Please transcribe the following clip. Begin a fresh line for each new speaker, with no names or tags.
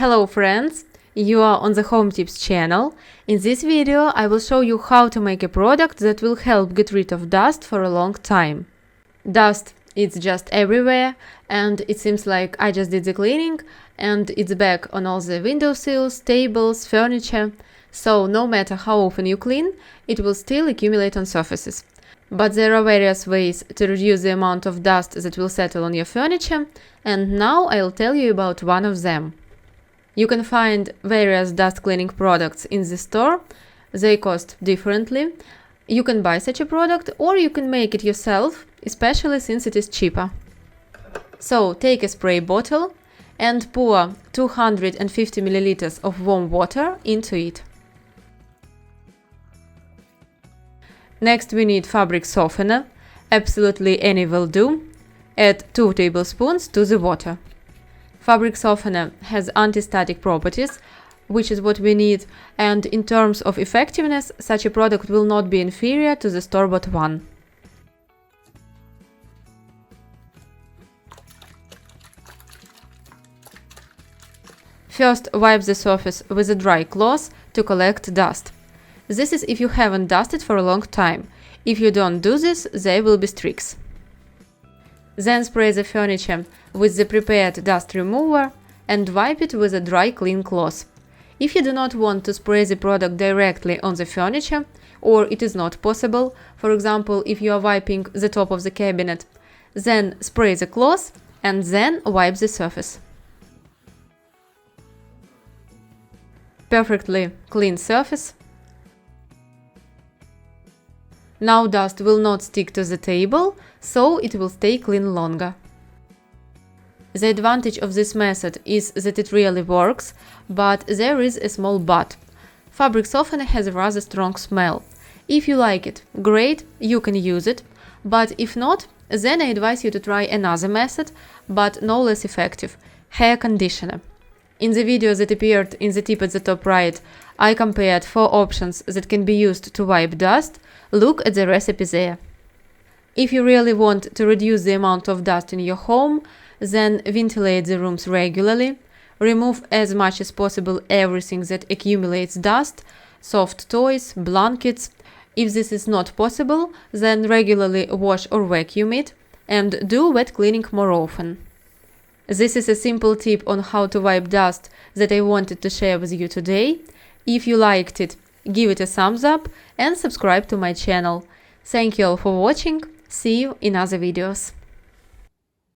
Hello friends, you are on the Home Tips channel. In this video I will show you how to make a product that will help get rid of dust for a long time. Dust is just everywhere and it seems like I just did the cleaning and it's back on all the windowsills, tables, furniture. So no matter how often you clean, it will still accumulate on surfaces. But there are various ways to reduce the amount of dust that will settle on your furniture, and now I'll tell you about one of them. You can find various dust cleaning products in the store. They cost differently. You can buy such a product or you can make it yourself, especially since it is cheaper. So take a spray bottle and pour 250 milliliters of warm water into it. Next we need fabric softener. Absolutely any will do. Add 2 tablespoons to the water. Fabric softener has antistatic properties, which is what we need, and in terms of effectiveness, such a product will not be inferior to the store-bought one. First, wipe the surface with a dry cloth to collect dust. This is if you haven't dusted for a long time. If you don't do this, there will be streaks. Then spray the furniture with the prepared dust remover and wipe it with a dry clean cloth. If you do not want to spray the product directly on the furniture, or it is not possible, for example, if you are wiping the top of the cabinet, then spray the cloth and then wipe the surface. Perfectly clean surface. Now dust will not stick to the table, so it will stay clean longer. The advantage of this method is that it really works, but there is a small but. Fabric softener has a rather strong smell. If you like it, great, you can use it, but if not, then I advise you to try another method, but no less effective – hair conditioner. In the video that appeared in the tip at the top right, I compared 4 options that can be used to wipe dust. Look at the recipe there. If you really want to reduce the amount of dust in your home, then ventilate the rooms regularly, remove as much as possible everything that accumulates dust, soft toys, blankets. If this is not possible, then regularly wash or vacuum it, and do wet cleaning more often. This is a simple tip on how to wipe dust that I wanted to share with you today. If you liked it, give it a thumbs up and subscribe to my channel. Thank you all for watching. See you in other videos.